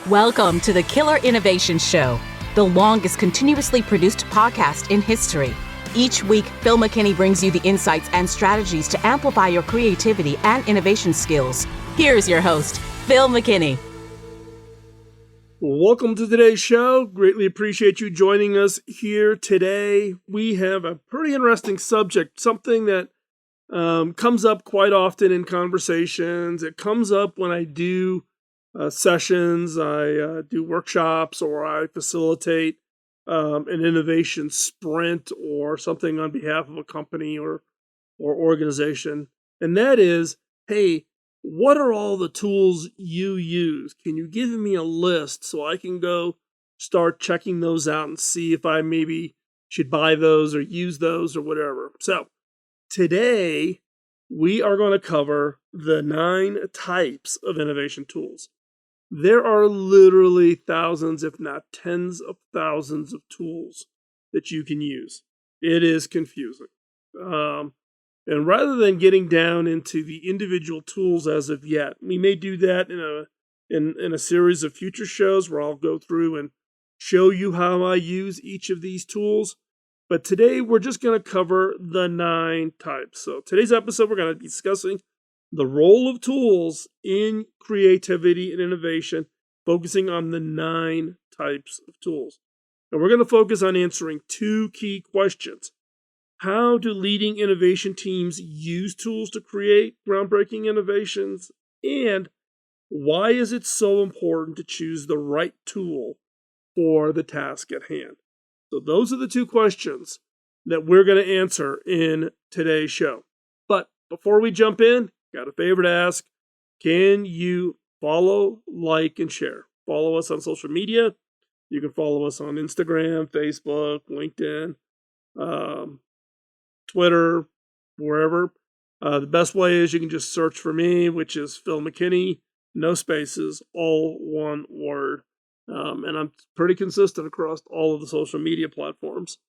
Welcome to the Killer Innovation Show, the longest continuously produced podcast in history. Each week, Phil McKinney brings you the insights and strategies to amplify your creativity and innovation skills. Here's your host, Phil McKinney. Welcome to today's show. Greatly appreciate you joining us here today. We have a pretty interesting subject, something that comes up quite often in conversations. It comes up when I do sessions, I do workshops, or I facilitate an innovation sprint or something on behalf of a company or organization. And that is, hey, what are all the tools you use? Can you give me a list so I can go start checking those out and see if I maybe should buy those or use those or whatever? So today we are going to cover the 9 types of innovation tools. There are literally thousands, if not tens of thousands of tools that you can use. It is confusing. And rather than getting down into the individual tools as of yet, we may do that in a series of future shows where I'll go through and show you how I use each of these tools. But today we're just going to cover the 9 types. So today's episode, we're going to be discussing the role of tools in creativity and innovation, focusing on the 9 types of tools. And we're going to focus on answering 2 key questions. How do leading innovation teams use tools to create groundbreaking innovations? And why is it so important to choose the right tool for the task at hand? So those are the 2 questions that we're going to answer in today's show. But before we jump in, got a favor to ask. Can you follow, like, and share? Follow us on social media. You can follow us on Instagram, Facebook, LinkedIn, Twitter, wherever. The best way is you can just search for me, which is Phil McKinney, no spaces, all one word. And I'm pretty consistent across all of the social media platforms.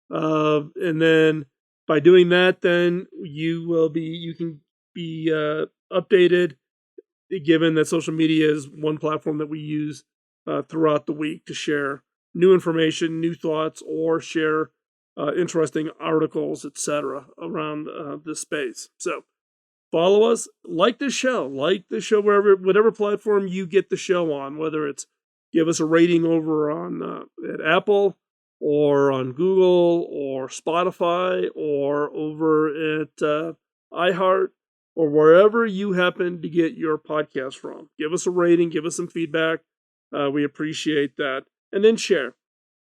And then by doing that, then you can be updated, given that social media is one platform that we use throughout the week to share new information, new thoughts, or share interesting articles, etc. around this space. So follow us, like the show whatever platform you get the show on, whether it's give us a rating over on at Apple or on Google or Spotify or over at iHeart, or wherever you happen to get your podcast from. Give us a rating, give us some feedback. We appreciate that. And then share.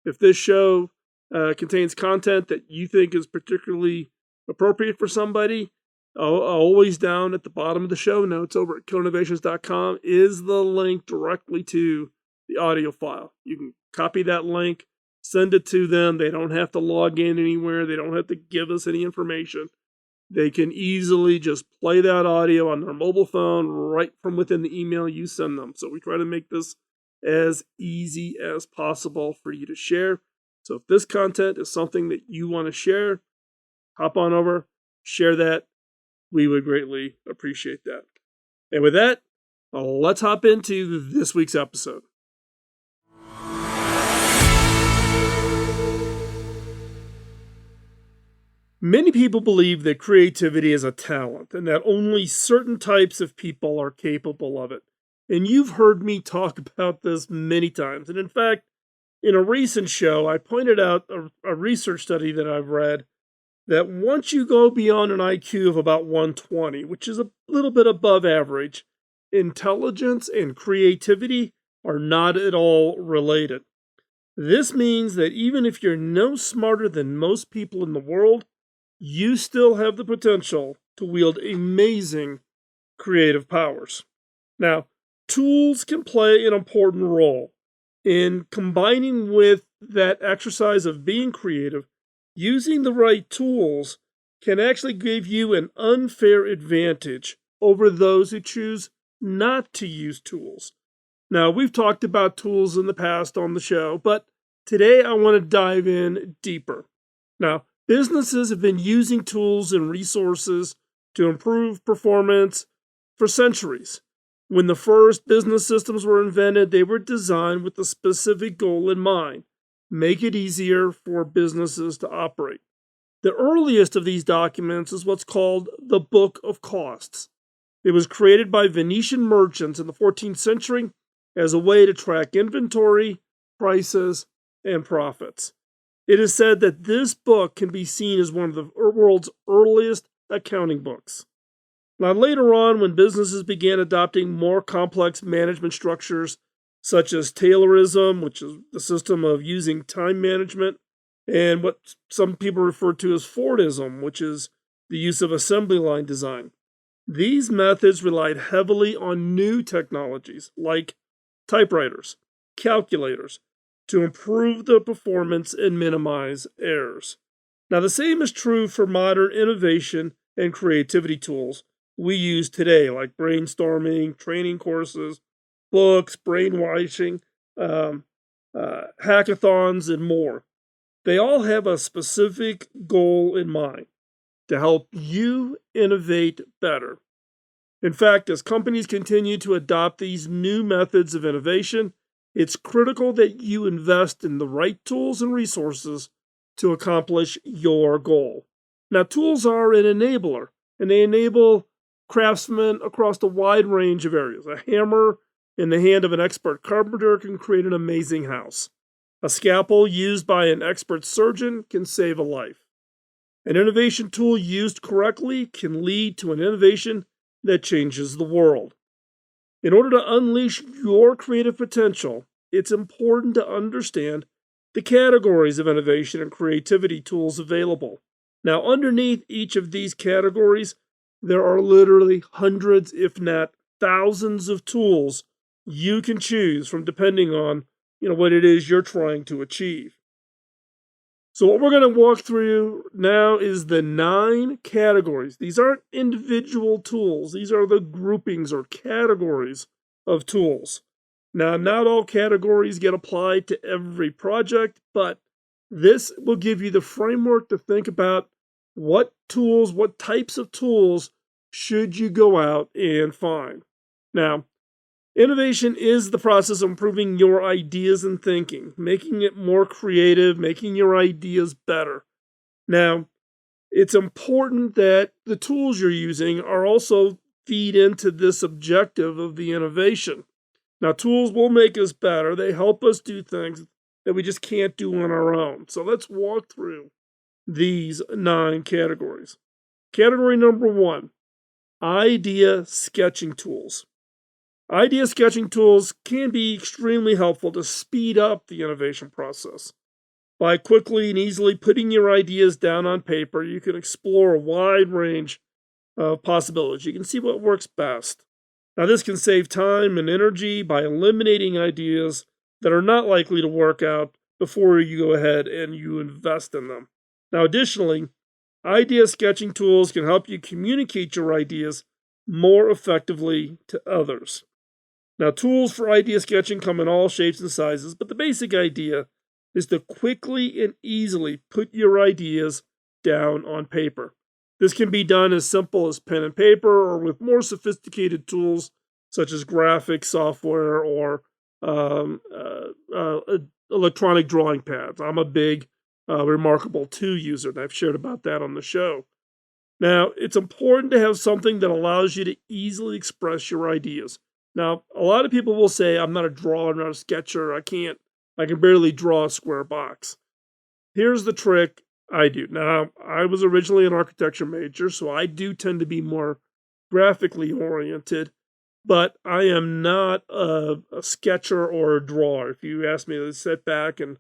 If this show contains content that you think is particularly appropriate for somebody, always down at the bottom of the show notes over at killerinnovations.com is the link directly to the audio file. You can copy that link, send it to them. They don't have to log in anywhere. They don't have to give us any information. They can easily just play that audio on their mobile phone right from within the email you send them. So we try to make this as easy as possible for you to share. So if this content is something that you want to share, hop on over, share that. We would greatly appreciate that. And with that, let's hop into this week's episode. Many people believe that creativity is a talent and that only certain types of people are capable of it. And you've heard me talk about this many times. And in fact, in a recent show, I pointed out a research study that I've read that once you go beyond an IQ of about 120, which is a little bit above average, intelligence and creativity are not at all related. This means that even if you're no smarter than most people in the world, you still have the potential to wield amazing creative powers. Now, tools can play an important role in combining with that exercise of being creative. Using the right tools can actually give you an unfair advantage over those who choose not to use tools. Now, we've talked about tools in the past on the show, but today I want to dive in deeper. Now, businesses have been using tools and resources to improve performance for centuries. When the first business systems were invented, they were designed with a specific goal in mind: make it easier for businesses to operate. The earliest of these documents is what's called the Book of Costs. It was created by Venetian merchants in the 14th century as a way to track inventory, prices, and profits. It is said that this book can be seen as one of the world's earliest accounting books. Now, later on, when businesses began adopting more complex management structures, such as Taylorism, which is the system of using time management, and what some people refer to as Fordism, which is the use of assembly line design, these methods relied heavily on new technologies like typewriters, calculators, to improve the performance and minimize errors. Now, the same is true for modern innovation and creativity tools we use today, like brainstorming, training courses, books, brainwashing, hackathons, and more. They all have a specific goal in mind: to help you innovate better. In fact, as companies continue to adopt these new methods of innovation, it's critical that you invest in the right tools and resources to accomplish your goal. Now, tools are an enabler, and they enable craftsmen across a wide range of areas. A hammer in the hand of an expert carpenter can create an amazing house. A scalpel used by an expert surgeon can save a life. An innovation tool used correctly can lead to an innovation that changes the world. In order to unleash your creative potential, it's important to understand the categories of innovation and creativity tools available. Now, underneath each of these categories, there are literally hundreds, if not thousands, of tools you can choose from, depending on what it is you're trying to achieve. So what we're going to walk through now is the 9 categories. These aren't individual tools. These are the groupings or categories of tools. Now, not all categories get applied to every project, but this will give you the framework to think about what tools, what types of tools should you go out and find. Now, innovation is the process of improving your ideas and thinking, making it more creative, making your ideas better. Now, it's important that the tools you're using are also feed into this objective of the innovation. Now, tools will make us better. They help us do things that we just can't do on our own. So let's walk through these 9 categories. Category number 1, idea sketching tools. Idea sketching tools can be extremely helpful to speed up the innovation process. By quickly and easily putting your ideas down on paper, you can explore a wide range of possibilities. You can see what works best. Now, this can save time and energy by eliminating ideas that are not likely to work out before you go ahead and you invest in them. Now, additionally, idea sketching tools can help you communicate your ideas more effectively to others. Now, tools for idea sketching come in all shapes and sizes, but the basic idea is to quickly and easily put your ideas down on paper. This can be done as simple as pen and paper, or with more sophisticated tools such as graphic software or electronic drawing pads. I'm a big Remarkable 2 user, and I've shared about that on the show. Now, it's important to have something that allows you to easily express your ideas. Now, a lot of people will say, I'm not a drawer, I'm not a sketcher, I can barely draw a square box. Here's the trick I do. Now, I was originally an architecture major, so I do tend to be more graphically oriented, but I am not a sketcher or a drawer. If you ask me to sit back and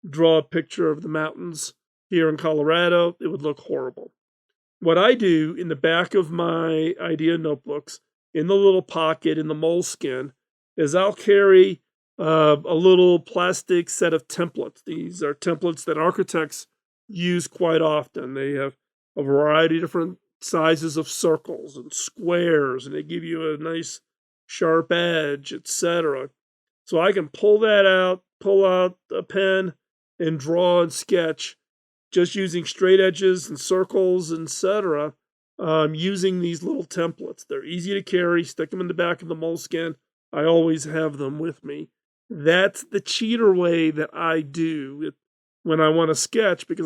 draw a picture of the mountains here in Colorado, it would look horrible. What I do in the back of my idea notebooks, in the little pocket in the moleskin, is I'll carry a little plastic set of templates. These are templates that architects use quite often. They have a variety of different sizes of circles and squares, and they give you a nice sharp edge, etc. So I can pull out a pen, and draw and sketch just using straight edges and circles, etc. using these little templates. They're easy to carry, stick them in the back of the Moleskine. I always have them with me. That's the cheater way that I do it when I want to sketch, because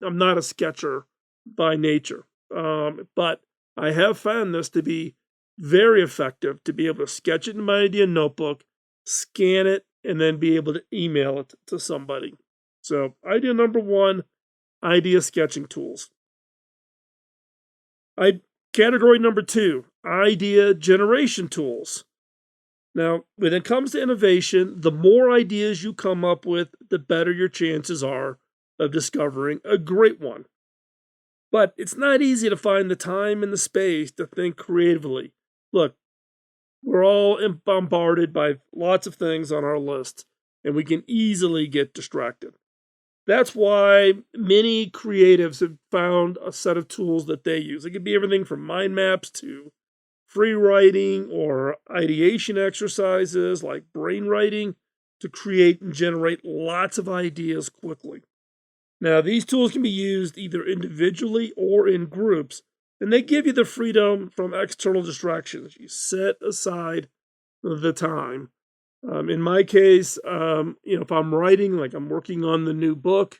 I'm not a sketcher by nature. But I have found this to be very effective, to be able to sketch it in my idea notebook, scan it, and then be able to email it to somebody. So idea number one, idea sketching tools. Category number two, idea generation tools. Now, when it comes to innovation, the more ideas you come up with, the better your chances are of discovering a great one. But it's not easy to find the time and the space to think creatively. Look, we're all bombarded by lots of things on our list, and we can easily get distracted. That's why many creatives have found a set of tools that they use. It could be everything from mind maps to free writing or ideation exercises like brainwriting to create and generate lots of ideas quickly. Now, these tools can be used either individually or in groups, and they give you the freedom from external distractions. You set aside the time. In my case, if I'm writing, like I'm working on the new book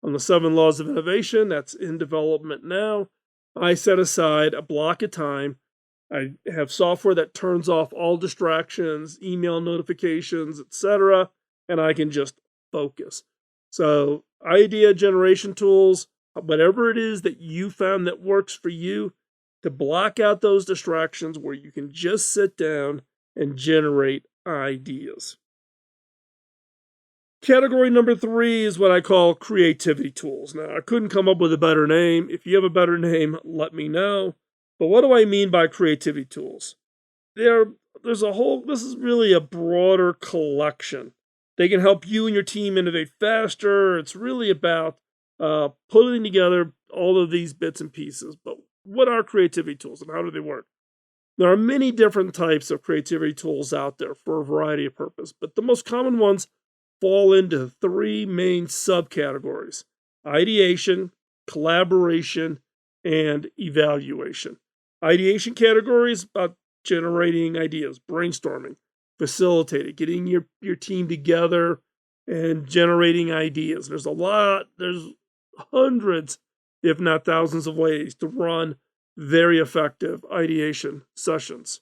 on the 7 Laws of Innovation, that's in development now, I set aside a block of time. I have software that turns off all distractions, email notifications, etc., and I can just focus. So, idea generation tools, whatever it is that you found that works for you, to block out those distractions where you can just sit down and generate ideas. Category number 3 is what I call creativity tools. Now, I couldn't come up with a better name. If you have a better name, let me know. But what do I mean by creativity tools? This is really a broader collection. They can help you and your team innovate faster. It's really about putting together all of these bits and pieces. But what are creativity tools and how do they work? There are many different types of creativity tools out there for a variety of purposes, but the most common ones fall into 3 main subcategories: ideation, collaboration, and evaluation. Ideation category is about generating ideas, brainstorming, facilitating, getting your team together and generating ideas. There's hundreds, if not thousands of ways to run very effective ideation sessions.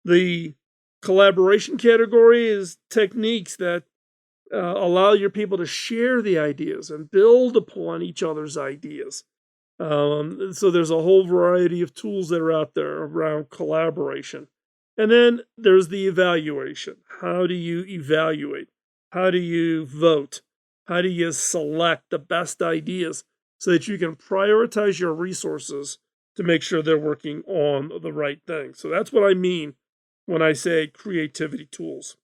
The collaboration category is techniques that allow your people to share the ideas and build upon each other's ideas. So there's a whole variety of tools that are out there around collaboration. And then there's the evaluation. How do you evaluate? How do you vote? How do you select the best ideas so that you can prioritize your resources to make sure they're working on the right thing? So that's what I mean when I say creativity tools.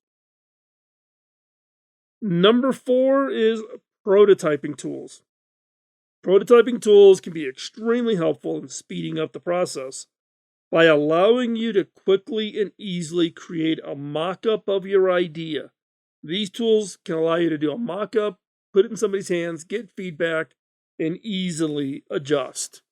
Number 4 is prototyping tools. Prototyping tools can be extremely helpful in speeding up the process by allowing you to quickly and easily create a mock-up of your idea. These tools can allow you to do a mock-up, put it in somebody's hands, get feedback, and easily adjust.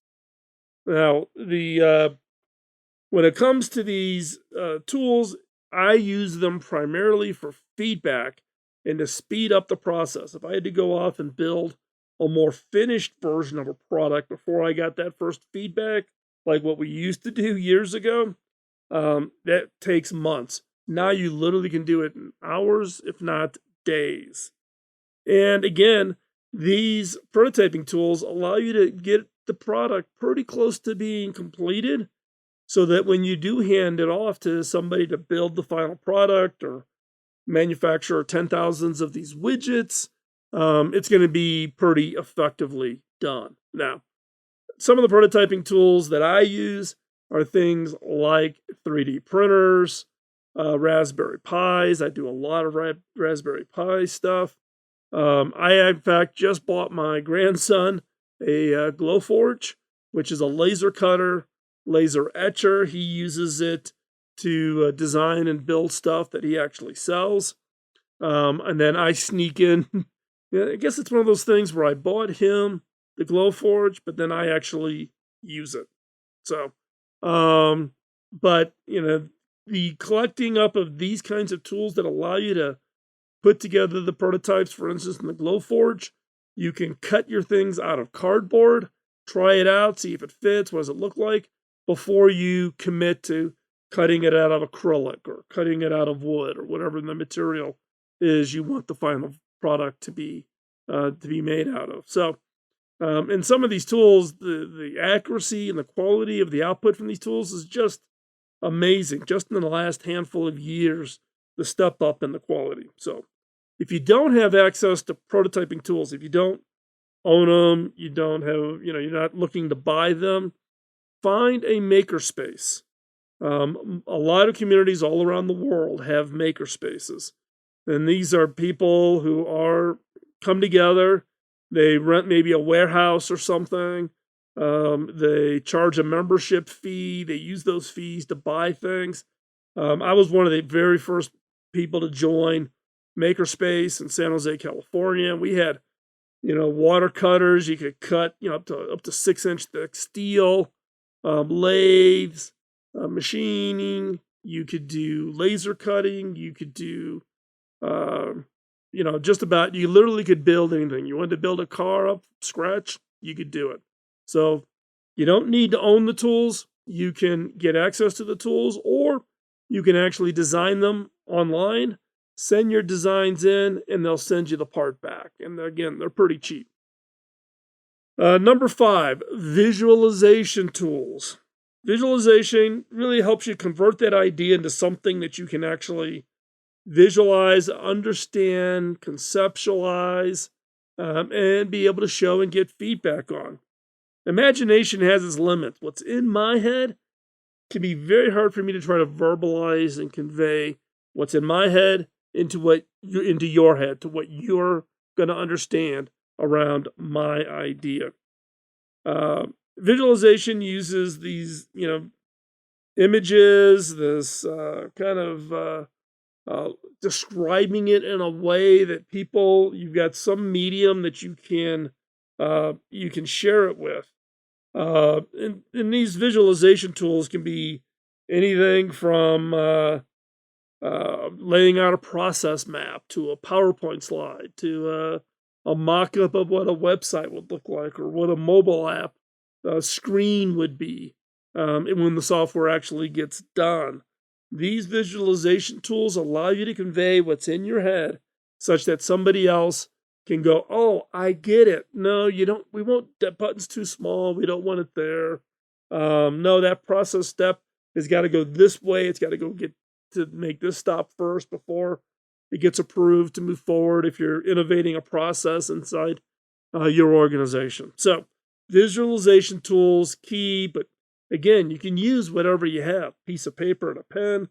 Now, when it comes to these tools, I use them primarily for feedback and to speed up the process. If I had to go off and build a more finished version of a product before I got that first feedback, like what we used to do years ago, that takes months. Now you literally can do it in hours, if not days. And again, these prototyping tools allow you to get the product pretty close to being completed so that when you do hand it off to somebody to build the final product or manufacture 10,000s of these widgets, it's going to be pretty effectively done. Now, some of the prototyping tools that I use are things like 3D printers, Raspberry Pis. I do a lot of Raspberry Pi stuff. I, in fact, just bought my grandson a Glowforge, which is a laser cutter, laser etcher. He uses it to design and build stuff that he actually sells. And then I sneak in. I guess it's one of those things where I bought him the Glowforge, but then I actually use it. So, but the collecting up of these kinds of tools that allow you to put together the prototypes, for instance, in the Glowforge, you can cut your things out of cardboard, try it out, see if it fits, what does it look like, before you commit to cutting it out of acrylic or cutting it out of wood or whatever the material is you want the final product to be made out of. So, and some of these tools, the accuracy and the quality of the output from these tools is just amazing. Just in the last handful of years, the step up in the quality. So, if you don't have access to prototyping tools, if you don't own them, you don't have, you're not looking to buy them, find a makerspace. A lot of communities all around the world have makerspaces. And these are people who come together. They rent maybe a warehouse or something. They charge a membership fee. They use those fees to buy things. I was one of the very first people to join Makerspace in San Jose, California. We had, water cutters. You could cut, up to 6-inch thick steel, lathes, machining. You could do laser cutting. You could do, just about, you literally could build anything. You wanted to build a car up from scratch, you could do it. So you don't need to own the tools. You can get access to the tools, or you can actually design them online, send your designs in, and they'll send you the part back. And again, they're pretty cheap. Number 5, visualization tools. Visualization really helps you convert that idea into something that you can actually visualize, understand, conceptualize, and be able to show and get feedback on. Imagination has its limits. What's in my head can be very hard for me to try to verbalize and convey what's in my head into your head, to what you're going to understand around my idea. Visualization uses these, images, this kind of describing it in a way that you've got some medium that you can share it with. And these visualization tools can be anything from laying out a process map to a PowerPoint slide to a mock-up of what a website would look like or what a mobile app screen would be when the software actually gets done. These visualization tools allow you to convey what's in your head such that somebody else can go, oh, I get it. No, you don't. We won't, that button's too small. We don't want it there. No, that process step has got to go this way. It's got to go get to make this stop first before it gets approved to move forward if you're innovating a process inside your organization. So visualization tools, key, but again, you can use whatever you have, piece of paper and a pen.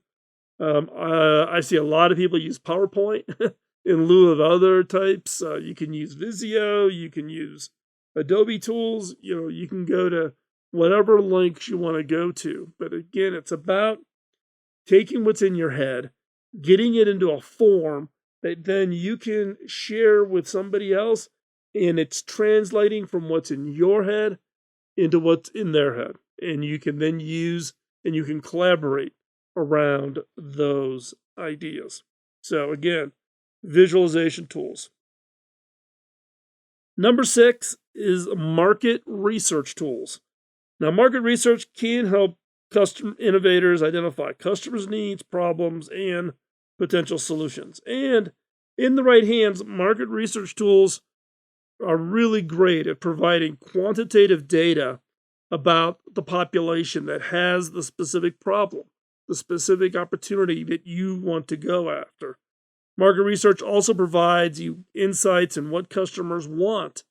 I see a lot of people use PowerPoint in lieu of other types. You can use Visio, you can use Adobe tools, you can go to whatever links you want to go to. But again, it's about taking what's in your head, getting it into a form that then you can share with somebody else, and it's translating from what's in your head into what's in their head. And you can then use and you can collaborate around those ideas. So again, visualization tools. Number 6 is market research tools. Now, market research can help custom innovators identify customers' needs, problems, and potential solutions. And in the right hands, market research tools are really great at providing quantitative data about the population that has the specific problem, the specific opportunity that you want to go after. Market research also provides you insights in what customers want,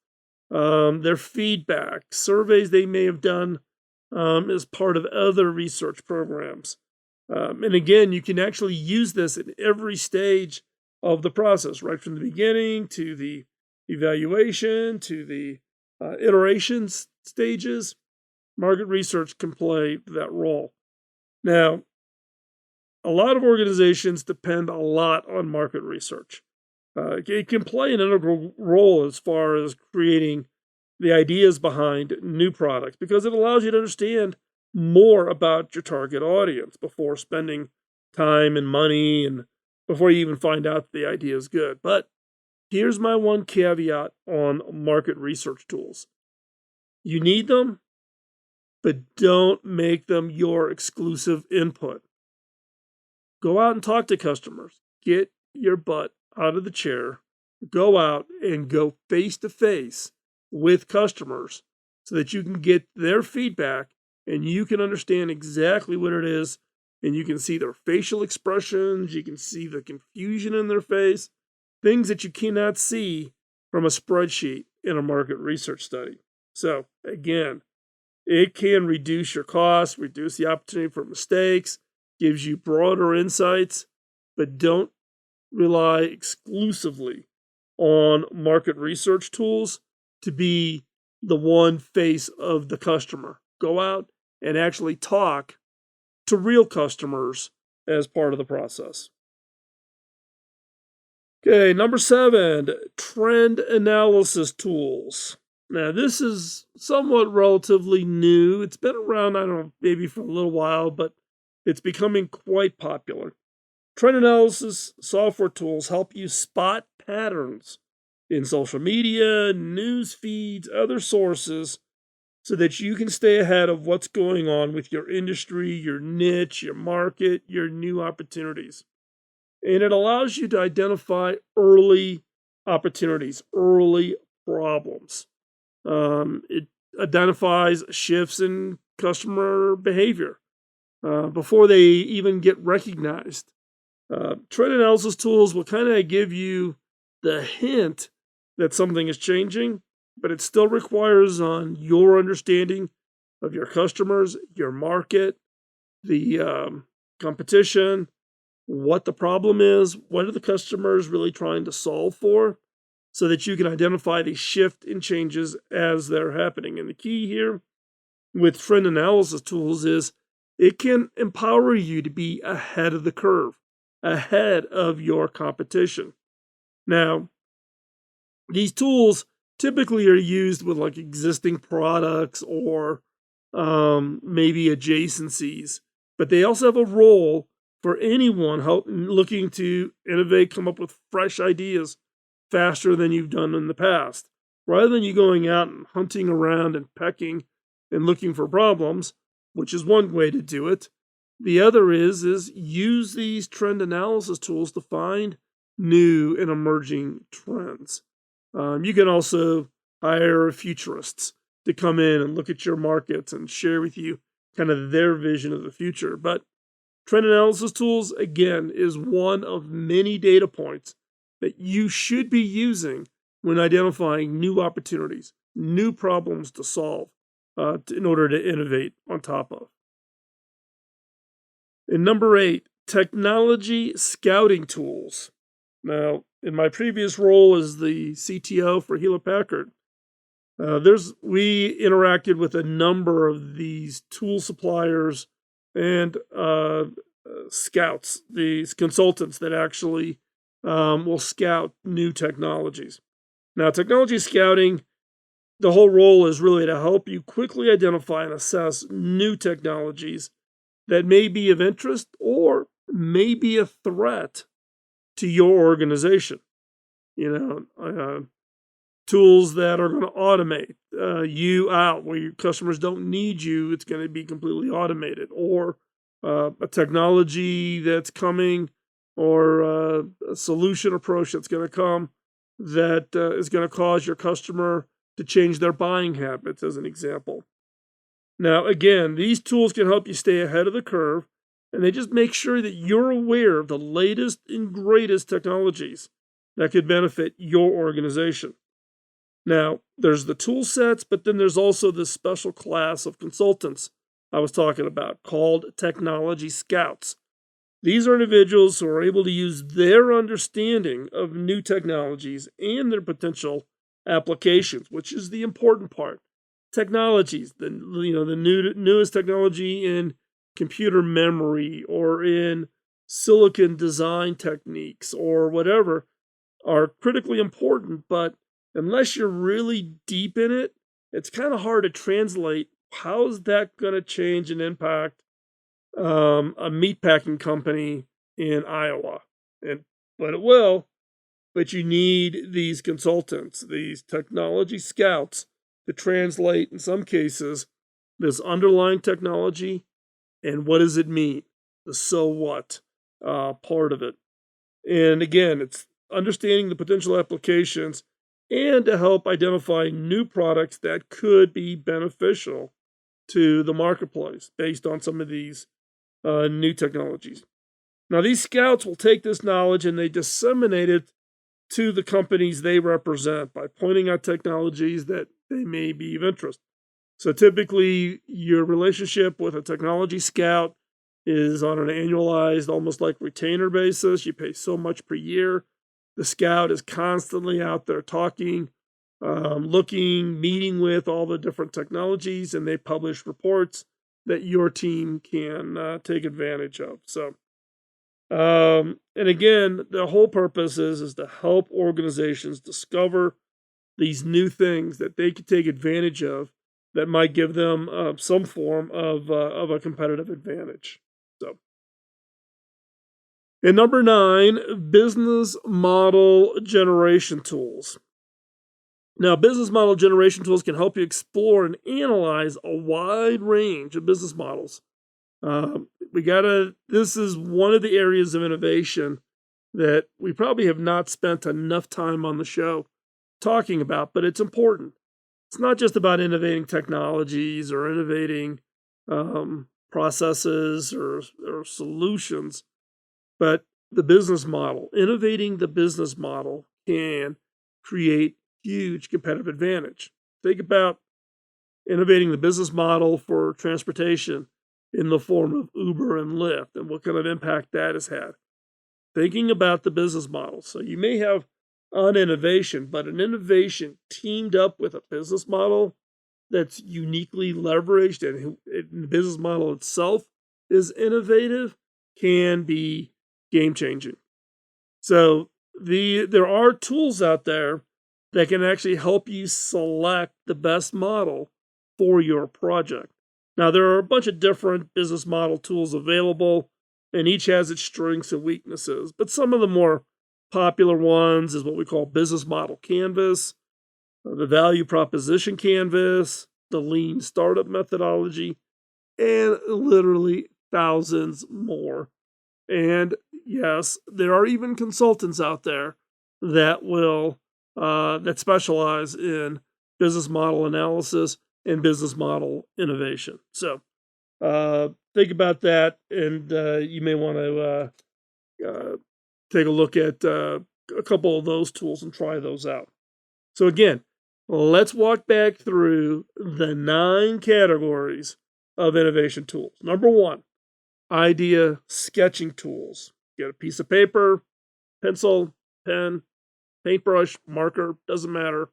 their feedback, surveys they may have done as part of other research programs. And again, you can actually use this in every stage of the process, right from the beginning to the evaluation to the iteration stages. Market research can play that role. Now, a lot of organizations depend a lot on market research. It can play an integral role as far as creating the ideas behind new products because it allows you to understand more about your target audience before spending time and money and before you even find out the idea is good. But here's my one caveat on market research tools. You need them, but don't make them your exclusive input. Go out and talk to customers. Get your butt out of the chair. Go out and go face to face with customers so that you can get their feedback and you can understand exactly what it is. And you can see their facial expressions. You can see the confusion in their face, things that you cannot see from a spreadsheet in a market research study. So, again, it can reduce your costs, reduce the opportunity for mistakes, gives you broader insights, but don't rely exclusively on market research tools to be the one face of the customer. Go out and actually talk to real customers as part of the process. Okay, number 7, trend analysis tools. Now, this is somewhat relatively new. It's been around, I don't know, maybe for a little while, but it's becoming quite popular. Trend analysis software tools help you spot patterns in social media, news feeds, other sources, so that you can stay ahead of what's going on with your industry, your niche, your market, your new opportunities. And it allows you to identify early opportunities, early problems. It identifies shifts in customer behavior before they even get recognized. Trend analysis tools will kind of give you the hint that something is changing, but it still requires on your understanding of your customers, your market, the competition, what the problem is, what are the customers really trying to solve for, so that you can identify the shift in changes as they're happening. And the key here with trend analysis tools is it can empower you to be ahead of the curve, ahead of your competition. Now, these tools typically are used with like existing products or maybe adjacencies, but they also have a role for anyone looking to innovate, come up with fresh ideas faster than you've done in the past. Rather than you going out and hunting around and pecking and looking for problems, which is one way to do it, the other is use these trend analysis tools to find new and emerging trends. You can also hire futurists to come in and look at your markets and share with you kind of their vision of the future. But trend analysis tools, again, is one of many data points that you should be using when identifying new opportunities, new problems to solve in order to innovate on top of. And number 8, technology scouting tools. Now, in my previous role as the CTO for Hewlett Packard, we interacted with a number of these tool suppliers and scouts, these consultants that actually will scout new technologies. Now, technology scouting, the whole role is really to help you quickly identify and assess new technologies that may be of interest or may be a threat to your organization. Tools that are going to automate you out where your customers don't need you. It's going to be completely automated, or a technology that's coming, or a solution approach that's going to come that is going to cause your customer to change their buying habits, as an example. Now, again, these tools can help you stay ahead of the curve, and they just make sure that you're aware of the latest and greatest technologies that could benefit your organization. Now, there's the tool sets, but then there's also this special class of consultants I was talking about called technology scouts. These are individuals who are able to use their understanding of new technologies and their potential applications, which is the important part. Technologies, the newest technology in computer memory or in silicon design techniques or whatever are critically important, but unless you're really deep in it, it's kind of hard to translate how is that going to change and impact a meatpacking company in Iowa? But it will. But you need these consultants, these technology scouts, to translate, in some cases, this underlying technology and what does it mean, the so what part of it. And again, it's understanding the potential applications and to help identify new products that could be beneficial to the marketplace based on some of these new technologies. Now, these scouts will take this knowledge and they disseminate it to the companies they represent by pointing out technologies that they may be of interest. So typically, your relationship with a technology scout is on an annualized, almost like retainer basis. You pay so much per year. The scout is constantly out there talking, looking, meeting with all the different technologies, and they publish reports that your team can take advantage of. So, and again, the whole purpose is to help organizations discover these new things that they could take advantage of that might give them some form of a competitive advantage. So, and number 9, business model generation tools. Now, business model generation tools can help you explore and analyze a wide range of business models. This is one of the areas of innovation that we probably have not spent enough time on the show talking about, but it's important. It's not just about innovating technologies or innovating processes or solutions, but the business model. Innovating the business model can create huge competitive advantage. Think about innovating the business model for transportation in the form of Uber and Lyft and what kind of impact that has had. Thinking about the business model. So you may have an innovation, but an innovation teamed up with a business model that's uniquely leveraged and the business model itself is innovative can be game changing. So there are tools out there that can actually help you select the best model for your project. Now, there are a bunch of different business model tools available, and each has its strengths and weaknesses. But some of the more popular ones is what we call business model canvas, the value proposition canvas, the lean startup methodology, and literally thousands more. And yes, there are even consultants out there that will that specialize in business model analysis and business model innovation. So think about that, and you may want to take a look at a couple of those tools and try those out. So again, let's walk back through the 9 categories of innovation tools. Number 1, idea sketching tools. Get a piece of paper, pencil, pen, paintbrush, marker, doesn't matter.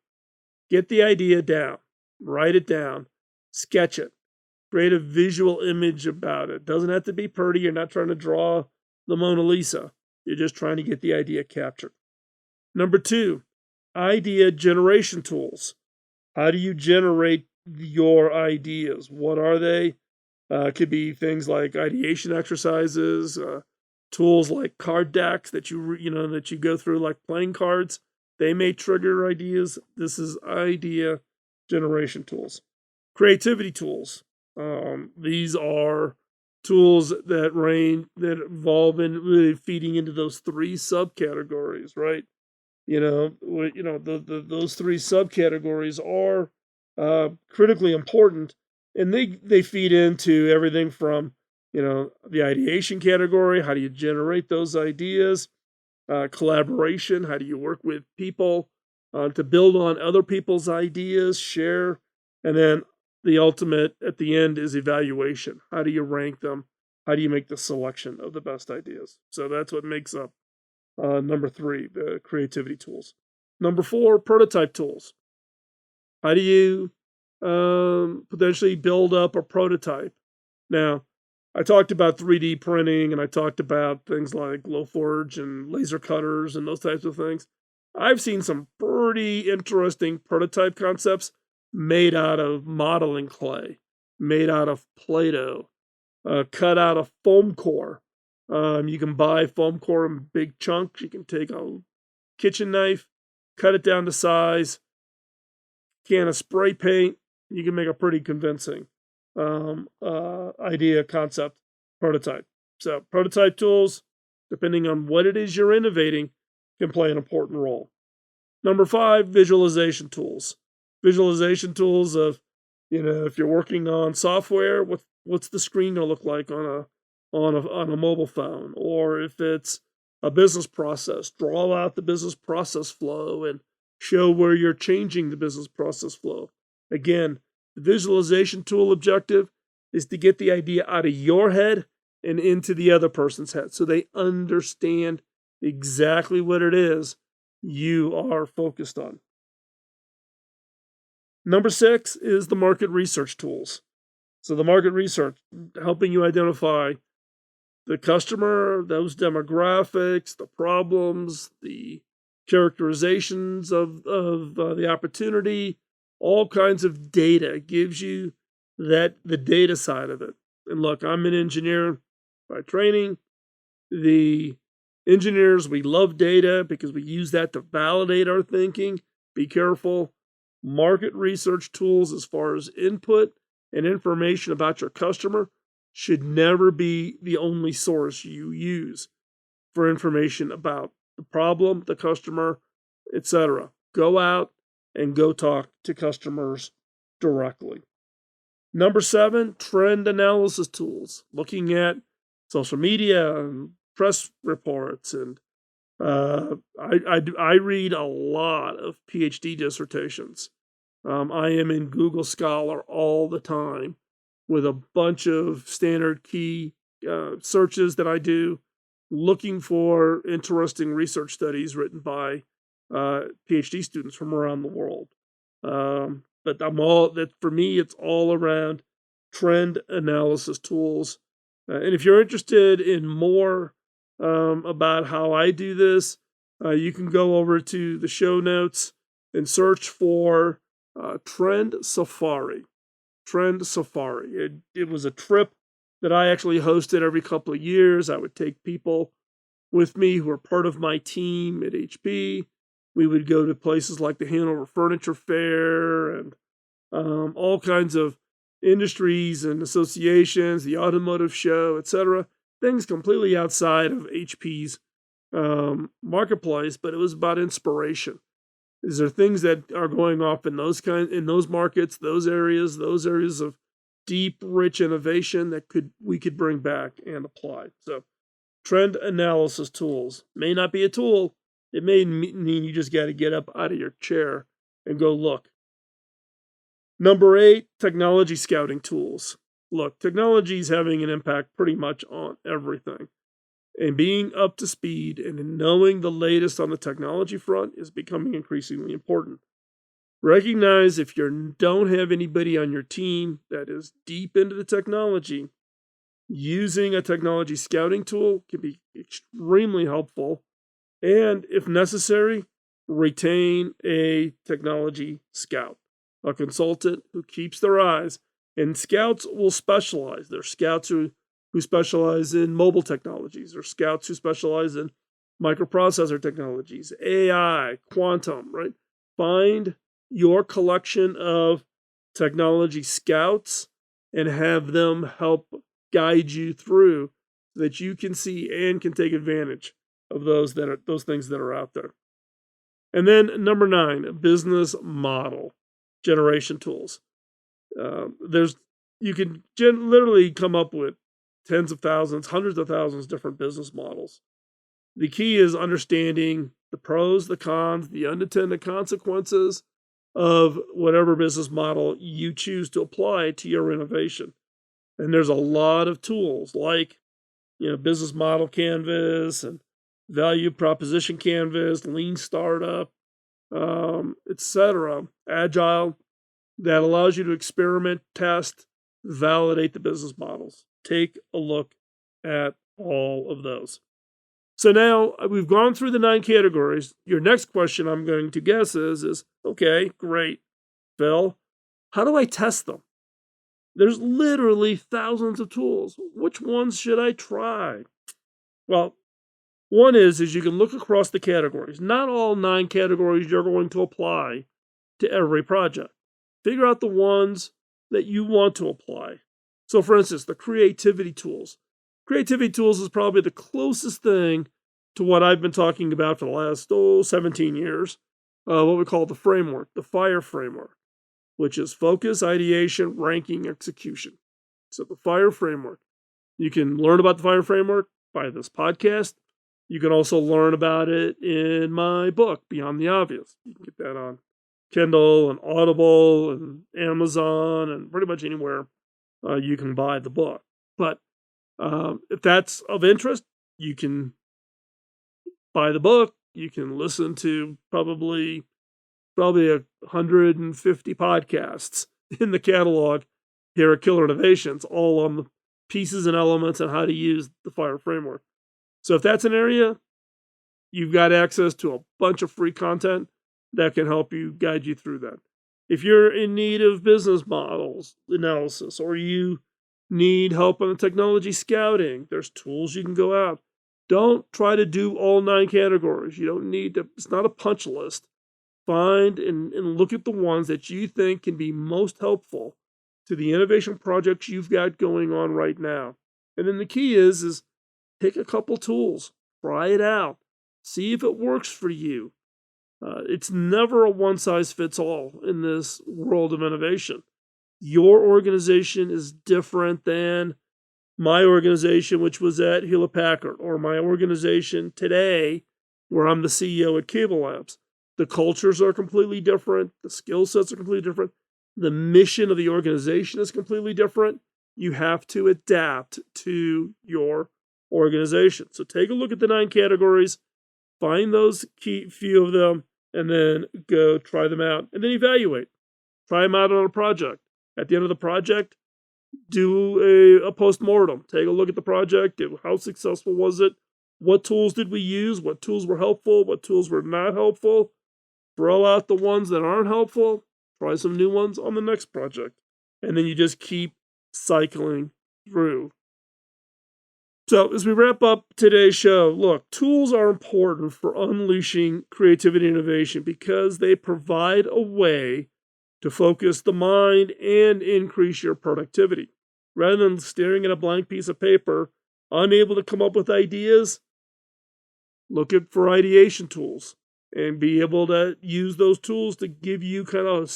Get the idea down, write it down, sketch it, create a visual image about it. Doesn't have to be pretty. You're not trying to draw the Mona Lisa. You're just trying to get the idea captured. Number 2, idea generation tools. How do you generate your ideas? What are they? Could be things like ideation exercises, tools like card decks that you go through like playing cards. They may trigger ideas. This is idea generation tools. Creativity tools. These are tools that involve in really feeding into those 3 subcategories, right? Those 3 subcategories are critically important, and they feed into everything from the ideation category. How do you generate those ideas? Collaboration. How do you work with people to build on other people's ideas, share, and then the ultimate at the end is evaluation. How do you rank them? How do you make the selection of the best ideas? So that's what makes up number 3, the creativity tools. Number 4, prototype tools. How do you potentially build up a prototype? Now, I talked about 3D printing and I talked about things like Glowforge and laser cutters and those types of things. I've seen some pretty interesting prototype concepts made out of modeling clay. made out of Play-Doh, cut out of foam core. You can buy foam core in big chunks. You can take a kitchen knife, cut it down to size, can of spray paint. You can make a pretty convincing idea, concept, prototype. So prototype tools, depending on what it is you're innovating, can play an important role. Number 5, visualization tools. Visualization tools of, if you're working on software, what's the screen going to look like on a mobile phone? Or if it's a business process, draw out the business process flow and show where you're changing the business process flow. Again, the visualization tool objective is to get the idea out of your head and into the other person's head so they understand exactly what it is you are focused on. Number 6 is the market research tools. So the market research, helping you identify the customer, those demographics, the problems, the characterizations of the opportunity, all kinds of data. It gives you the data side of it. And look, I'm an engineer by training. The engineers, we love data because we use that to validate our thinking. Be careful. Market research tools, as far as input and information about your customer, should never be the only source you use for information about the problem, the customer, etc. Go out and go talk to customers directly. Number 7, trend analysis tools, looking at social media and press reports. And I read a lot of PhD dissertations. I am in Google Scholar all the time with a bunch of standard key searches that I do, looking for interesting research studies written by PhD students from around the world. But for me, it's all around trend analysis tools. And if you're interested in more about how I do this, you can go over to the show notes and search for Trend Safari. Trend Safari. It was a trip that I actually hosted every couple of years. I would take people with me who are part of my team at HP. We would go to places like the Hanover Furniture Fair and all kinds of industries and associations, the automotive show, etc. Things completely outside of HP's marketplace, but it was about inspiration. Is there things that are going off in those markets, those areas of deep, rich innovation that we could bring back and apply? So, trend analysis tools may not be a tool. It may mean you just got to get up out of your chair and go look. Number 8, technology scouting tools. Look, technology is having an impact pretty much on everything. And being up to speed and knowing the latest on the technology front is becoming increasingly important. Recognize if you don't have anybody on your team that is deep into the technology, using a technology scouting tool can be extremely helpful. And if necessary, retain a technology scout, a consultant who keeps their eyes. And scouts will specialize. There are scouts who specialize in mobile technologies, or scouts who specialize in microprocessor technologies, AI, quantum, right? Find your collection of technology scouts and have them help guide you through so that you can see and can take advantage of those things that are out there. And then number 9, business model generation tools. You can literally come up with tens of thousands, hundreds of thousands different business models. The key is understanding the pros, the cons, the unintended consequences of whatever business model you choose to apply to your innovation. And there's a lot of tools like, business model canvas and value proposition canvas, lean startup, etc., agile, that allows you to experiment, test, validate the business models. Take a look at all of those. So now we've gone through the 9 categories. Your next question, I'm going to guess, is okay, great, Phil, how do I test them? There's literally thousands of tools. Which ones should I try? Well, one is you can look across the categories. Not all 9 categories you're going to apply to every project. Figure out the ones that you want to apply. So, for instance, the creativity tools. Creativity tools is probably the closest thing to what I've been talking about for the last 17 years, what we call the framework, the FIRE framework, which is focus, ideation, ranking, execution. So the FIRE framework. You can learn about the FIRE framework by this podcast. You can also learn about it in my book, Beyond the Obvious. You can get that on Kindle and Audible and Amazon and pretty much anywhere you can buy the book. But if that's of interest, you can buy the book. You can listen to probably 150 podcasts in the catalog here at Killer Innovations, all on the pieces and elements and how to use the FIRE framework. So if that's an area, you've got access to a bunch of free content that can help you guide you through that. If you're in need of business models analysis, or you need help on the technology scouting, there's tools you can go out. Don't try to do all 9 categories. You don't need to, it's not a punch list. Find and look at the ones that you think can be most helpful to the innovation projects you've got going on right now. And then the key is pick a couple tools, try it out, see if it works for you. It's never a one-size-fits-all in this world of innovation. Your organization is different than my organization, which was at Hewlett Packard, or my organization today, where I'm the CEO at Cable Labs. The cultures are completely different. The skill sets are completely different. The mission of the organization is completely different. You have to adapt to your organization. So take a look at the 9 categories, find those key few of them, and then go try them out, and then evaluate. Try them out on a project. At the end of the project, do a post-mortem. Take a look at the project. How successful was it? What tools did we use? What tools were helpful? What tools were not helpful? Throw out the ones that aren't helpful. Try some new ones on the next project. And then you just keep cycling through. So as we wrap up today's show, look, tools are important for unleashing creativity and innovation because they provide a way to focus the mind and increase your productivity. Rather than staring at a blank piece of paper, unable to come up with ideas, look for ideation tools and be able to use those tools to give you kind of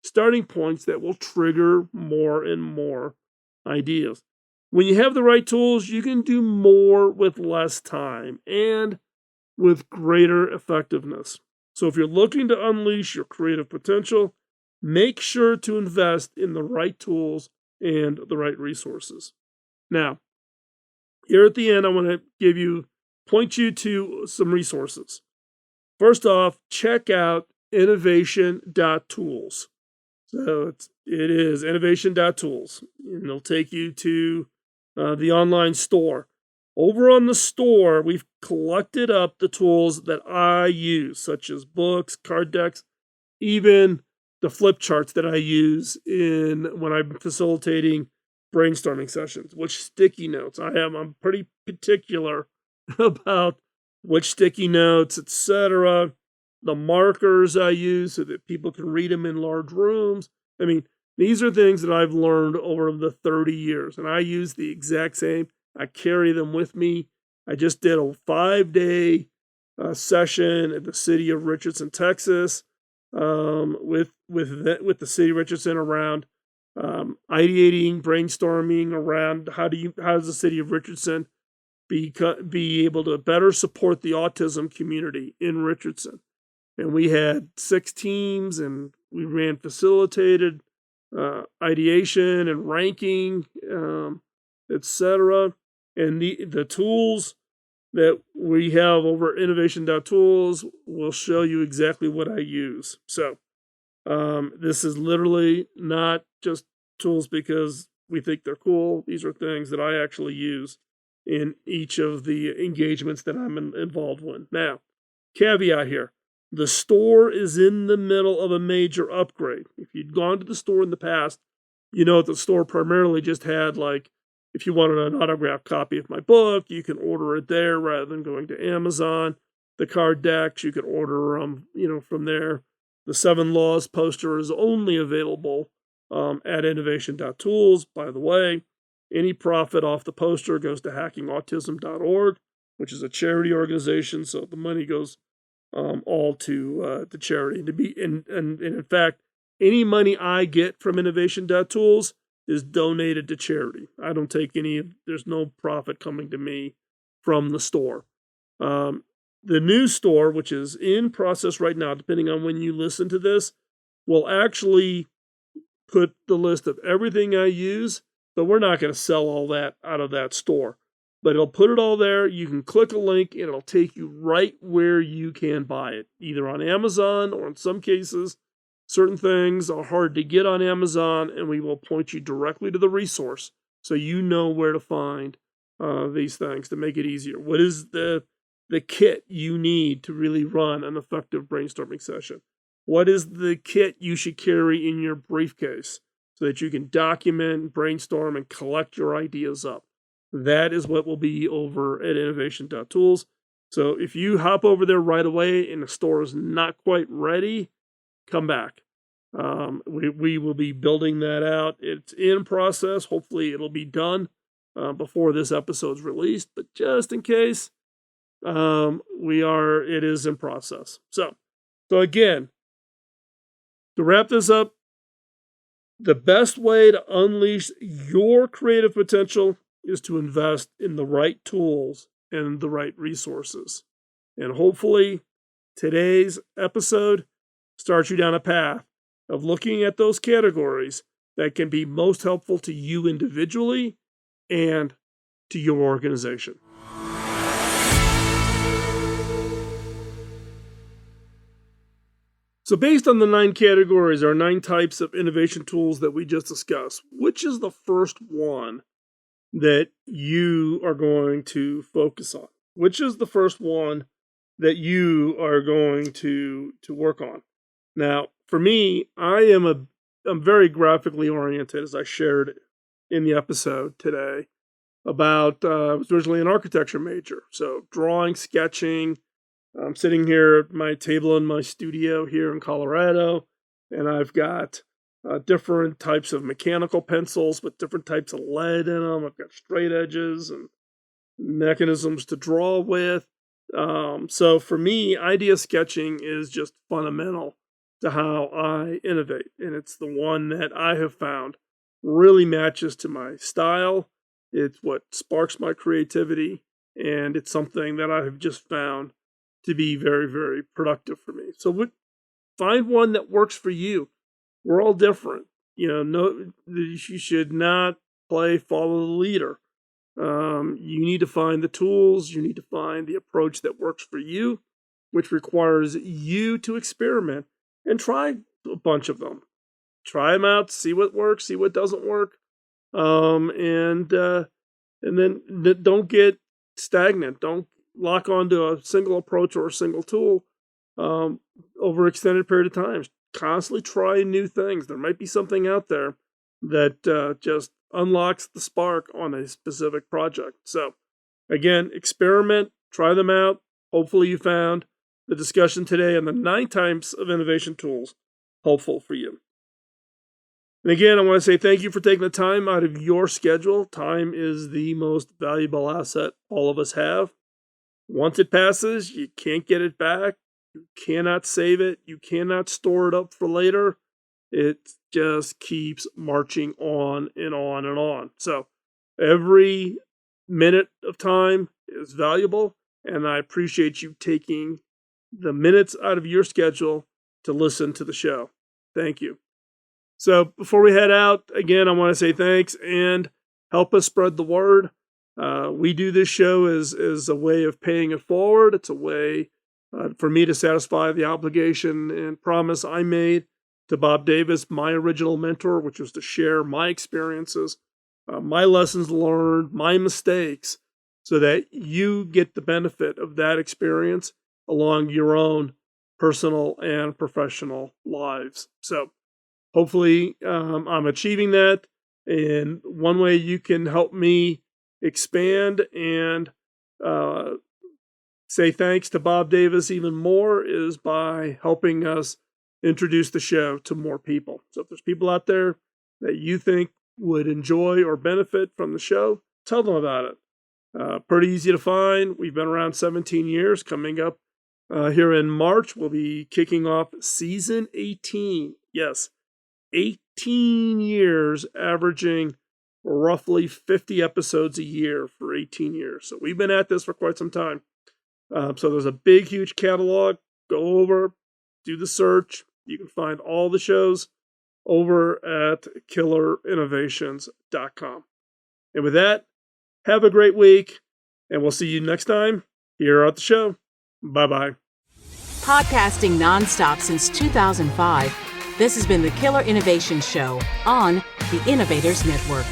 starting points that will trigger more and more ideas. When you have the right tools, you can do more with less time and with greater effectiveness. So if you're looking to unleash your creative potential, make sure to invest in the right tools and the right resources. Now, here at the end, I want to point you to some resources. First off, check out innovation.tools. So it is innovation.tools, and it'll take you to the online store. Over on the store, we've collected up the tools that I use, such as books, card decks, even the flip charts that I use when I'm facilitating brainstorming sessions, which sticky notes I have. I'm pretty particular about which sticky notes, etc., the markers I use so that people can read them in large rooms. I mean, these are things that I've learned over the 30 years, and I use the exact same. I carry them with me. I just did a 5-day session at the city of Richardson, Texas, with the city of Richardson around ideating, brainstorming around how does the city of Richardson be able to better support the autism community in Richardson. And we had 6 teams, and we ran facilitated ideation and ranking, etc. And the tools that we have over at innovation.tools will show you exactly what I use. So this is literally not just tools because we think they're cool. These are things that I actually use in each of the engagements that I'm involved with. Now, caveat here. The store is in the middle of a major upgrade. If you'd gone to the store in the past, the store primarily just had, like, if you wanted an autographed copy of my book, you can order it there rather than going to Amazon. The card decks, you can order them, from there. The Seven Laws poster is only available at innovation.tools. By the way, any profit off the poster goes to hackingautism.org, which is a charity organization. So the money goes all to the charity. And in fact, any money I get from innovation.tools is donated to charity. I don't take there's no profit coming to me from the store. The new store, which is in process right now, depending on when you listen to this, will actually put the list of everything I use, but we're not going to sell all that out of that store. But it'll put it all there. You can click a link and it'll take you right where you can buy it, either on Amazon or in some cases, certain things are hard to get on Amazon, and we will point you directly to the resource so you know where to find these things to make it easier. What is the kit you need to really run an effective brainstorming session? What is the kit you should carry in your briefcase so that you can document, brainstorm, and collect your ideas up? That is what will be over at innovation.tools. So if you hop over there right away and the store is not quite ready, come back. We will be building that out. It's in process. Hopefully it'll be done before this episode's released, but just in case, it is in process. So again, to wrap this up, the best way to unleash your creative potential is to invest in the right tools and the right resources. And hopefully today's episode starts you down a path of looking at those categories that can be most helpful to you individually and to your organization. So based on the 9 categories or 9 types of innovation tools that we just discussed, which is the first one that you are going to focus on? Which is the first one that you are going to work on? Now, for me, I'm very graphically oriented, as I shared in the episode today about, I was originally an architecture major. So drawing, sketching. I'm sitting here at my table in my studio here in Colorado, and I've got different types of mechanical pencils with different types of lead in them. I've got straight edges and mechanisms to draw with. So for me, idea sketching is just fundamental to how I innovate. And it's the one that I have found really matches to my style. It's what sparks my creativity. And it's something that I have just found to be very, very productive for me. So find one that works for you. We're all different. You should not follow the leader. You need to find the tools. You need to find the approach that works for you, which requires you to experiment and try a bunch of them. Try them out, see what works, see what doesn't work, and then don't get stagnant. Don't lock onto a single approach or a single tool over extended period of time. Constantly try new things. There might be something out there that just unlocks the spark on a specific project. So again, experiment, try them out. Hopefully you found the discussion today on the 9 types of innovation tools helpful for you. And again, I want to say thank you for taking the time out of your schedule. Time is the most valuable asset all of us have. Once it passes, you can't get it back. You cannot save it. You cannot store it up for later. It just keeps marching on and on and on. So every minute of time is valuable, and I appreciate you taking the minutes out of your schedule to listen to the show. Thank you. So before we head out, again, I want to say thanks and help us spread the word. We do this show as a way of paying it forward. It's a way for me to satisfy the obligation and promise I made to Bob Davis, my original mentor, which was to share my experiences, my lessons learned, my mistakes, so that you get the benefit of that experience along your own personal and professional lives. So hopefully I'm achieving that. And one way you can help me expand and say thanks to Bob Davis even more is by helping us introduce the show to more people. So if there's people out there that you think would enjoy or benefit from the show, tell them about it. Pretty easy to find. We've been around 17 years. Coming up here in March, we'll be kicking off season 18. Yes, 18 years, averaging roughly 50 episodes a year for 18 years. So we've been at this for quite some time. So there's a big, huge catalog. Go over, do the search. You can find all the shows over at killerinnovations.com. And with that, have a great week, and we'll see you next time here at the show. Bye-bye. Podcasting nonstop since 2005, this has been the Killer Innovation Show on the Innovators Network.